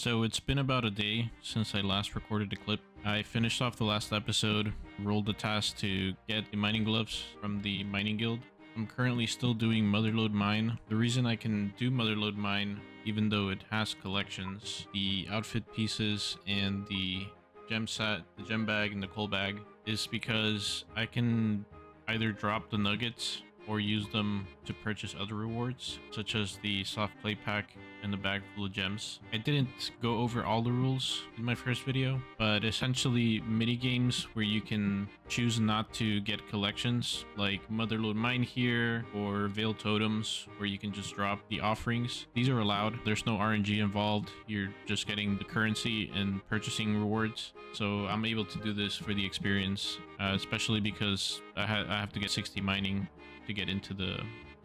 So it's been about a day since I last recorded a clip. I finished off the last episode, rolled the task to get the mining gloves from the mining guild. I'm currently still doing Motherlode Mine. The reason I can do Motherlode Mine, even though it has collections, the outfit pieces and the gem set, the gem bag and the coal bag, is because I can either drop the nuggets or use them to purchase other rewards, such as the soft play pack and the bag full of gems. I didn't go over all the rules in my first video, but essentially mini games where you can choose not to get collections, like Motherlode Mine here, or Veil Totems, where you can just drop the offerings. These are allowed. There's no RNG involved. You're just getting the currency and purchasing rewards. So I'm able to do this for the experience, especially because I have to get 60 mining to get into the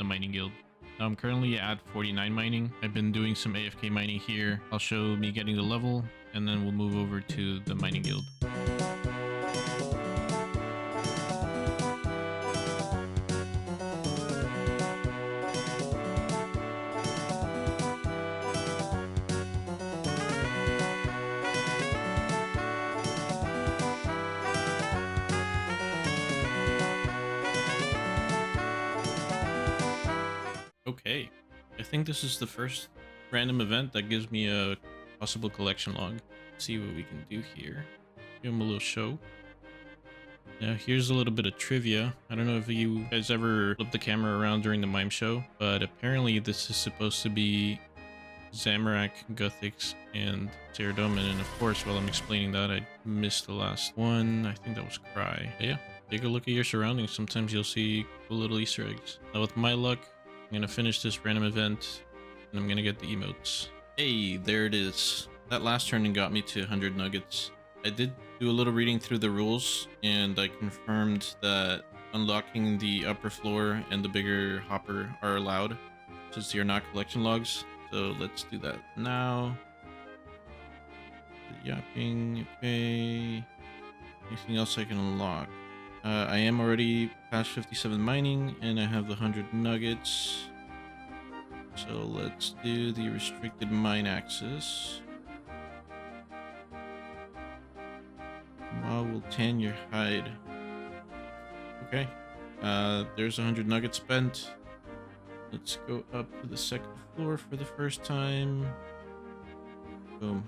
mining guild. Now I'm currently at 49 mining. I've been doing some AFK mining here. I'll show me getting the level, and then we'll move over to the mining guild. Okay, I think this is the first random event that gives me a possible collection log. Let's see what we can do here. Give him a little show. Now here's a little bit of trivia. I don't know if you guys ever flipped the camera around during the mime show, but apparently this is supposed to be Zamorak, Guthix, and Saradomin. And of course, while I'm explaining that, I missed the last one. I think that was Cry. But yeah, take a look at your surroundings. Sometimes you'll see cool little Easter eggs. Now with my luck, I'm gonna finish this random event and I'm gonna get the emotes. Hey, there it is. That last turning got me to 100 nuggets. I did do a little reading through the rules and I confirmed that unlocking the upper floor and the bigger hopper are allowed since you're not collection logs. So let's do that now. The yapping, okay. Anything else I can unlock? I am already past 57 mining and I have the 100 nuggets. So let's do the restricted mine access. Ma will tan your hide. Okay. There's 100 nuggets spent. Let's go up to the second floor for the first time. Boom.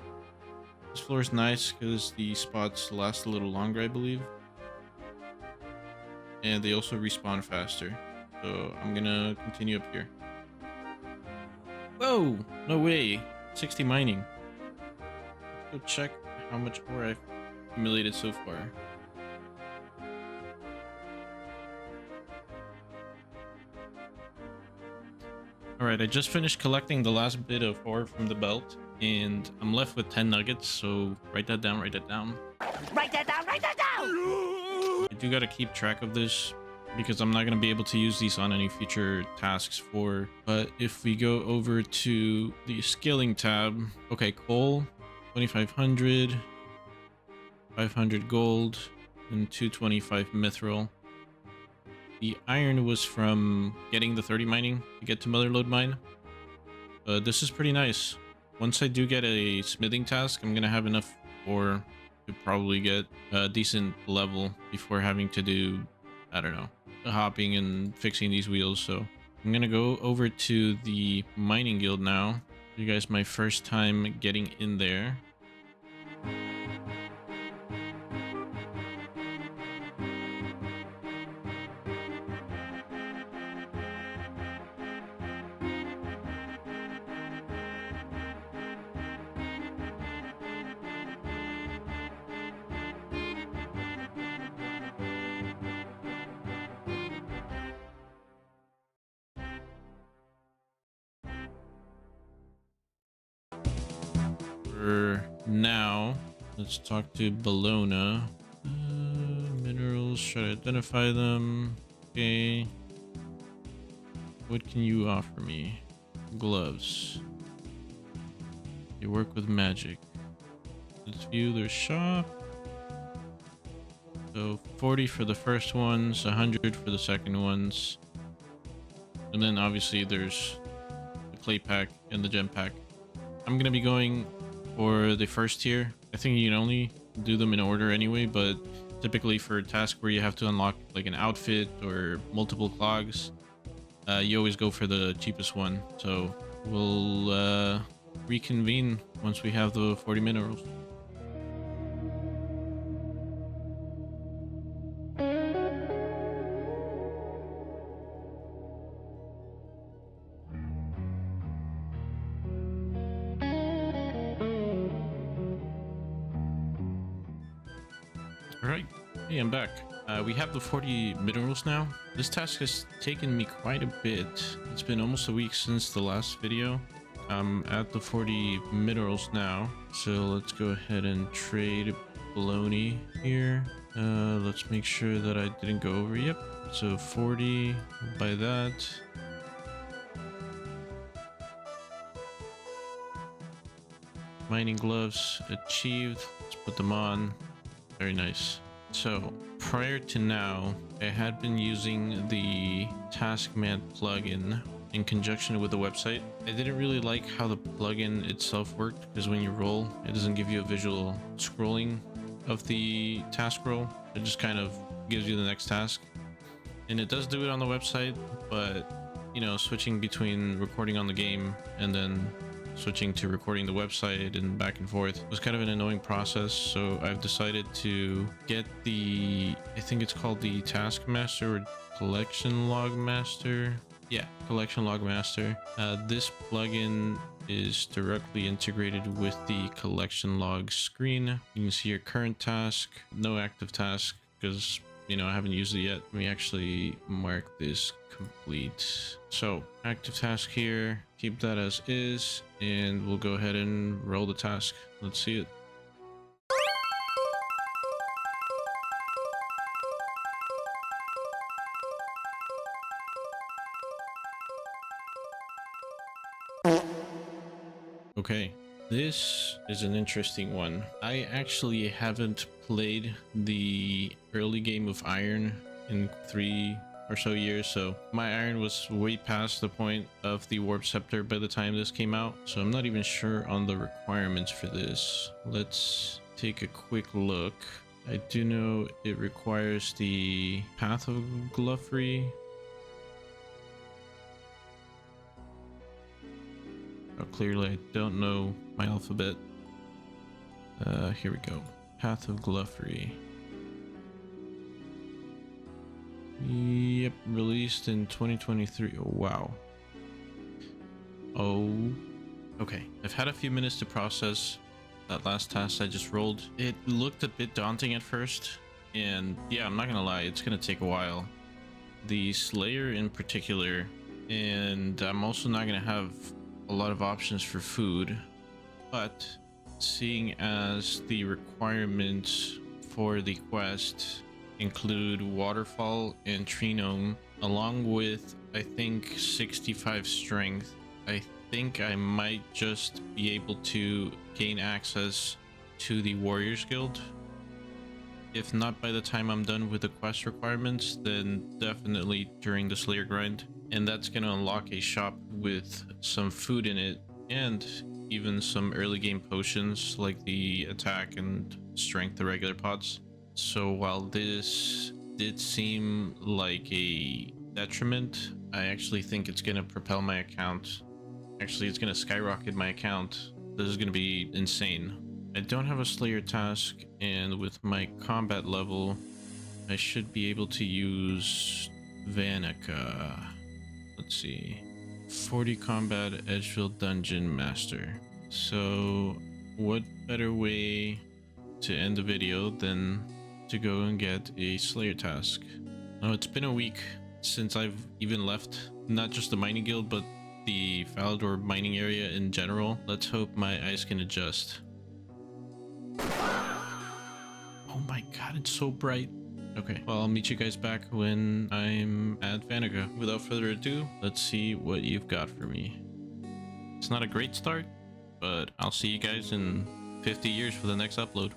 This floor is nice because the spots last a little longer, I believe. And they also respawn faster. So I'm gonna continue up here. Whoa! No way! 60 mining. Let's go check how much ore I've accumulated so far. Alright, I just finished collecting the last bit of ore from the belt, and I'm left with 10 nuggets, so write that down, write that down. Write that down, write that down! I do gotta keep track of this because I'm not gonna be able to use these on any future tasks but if we go over to the scaling tab, okay, coal, 2500, 500 gold, and 225 mithril. The iron was from getting the 30 mining to get to Motherlode Mine. This is pretty nice. Once I do get a smithing task, I'm gonna have enough ore to probably get a decent level before having to do, I don't know, hopping and fixing these wheels. So I'm gonna go over to the mining guild now. You guys, my first time getting in there. Now, let's talk to Bologna. Minerals, should I identify them? Okay. What can you offer me? Gloves. You work with magic. Let's view their shop. So 40 for the first ones, 100 for the second ones. And then obviously there's the clay pack and the gem pack. I'm gonna be going for the first tier. I think you can only do them in order anyway, but typically for a task where you have to unlock like an outfit or multiple clogs, you always go for the cheapest one. So we'll reconvene once we have the 40 minerals. All right, hey, I'm back. We have the 40 minerals now. This task has taken me quite a bit. It's been almost a week since the last video. I'm at the 40 minerals now. So let's go ahead and trade baloney here. Let's make sure that I didn't go over. Yep. So 40, buy that. Mining gloves achieved. Let's put them on. Very nice. So prior to now, I had been using the TaskMaxxing plugin in conjunction with the website. I didn't really like how the plugin itself worked, because when you roll, it doesn't give you a visual scrolling of the task roll. It just kind of gives you the next task. And it does do it on the website, but you know, switching between recording on the game and then switching to recording the website and back and forth was kind of an annoying process. So I've decided to get the, I think it's called the Task Master or Collection Log Master. Yeah, Collection Log Master. This plugin is directly integrated with the collection log screen. You can see your current task, no active task, because you know I haven't used it yet. Let me actually mark this complete. So active task here, keep that as is, and we'll go ahead and roll the task. Let's see it. Okay, this is an interesting one. I actually haven't played the early game of Iron in 3 or so years, so my Iron was way past the point of the Warp Scepter by the time this came out, so I'm not even sure on the requirements for this. Let's take a quick look. I do know it requires the Path of Glovery. Oh, clearly I don't know my alphabet. Here we go. Path of Glovery. Yep, released in 2023. Oh, wow. Oh, okay. I've had a few minutes to process that last task I just rolled. It looked a bit daunting at first, and yeah, I'm not gonna lie, it's gonna take a while. The Slayer in particular, and I'm also not gonna have a lot of options for food, but seeing as the requirements for the quest include waterfall and tree gnome, along with I think 65 strength, I think I might just be able to gain access to the Warriors Guild. If not by the time I'm done with the quest requirements, then definitely during the Slayer grind. And that's going to unlock a shop with some food in it, and even some early game potions like the attack and strength, the regular pots. So while this did seem like a detriment, I actually think it's going to propel my account. Actually, it's going to skyrocket my account. This is going to be insane. I don't have a Slayer task, and with my combat level, I should be able to use Vanica. Let's see. 40 combat Edgefield Dungeon Master. So what better way to end the video than to go and get a Slayer task? Oh, it's been a week since I've even left, not just the mining guild, but the Falador mining area in general. Let's hope my eyes can adjust. Oh my god, it's so bright. Okay, well, I'll meet you guys back when I'm at Vanica. Without further ado, let's see what you've got for me. It's not a great start, but I'll see you guys in 50 years for the next upload.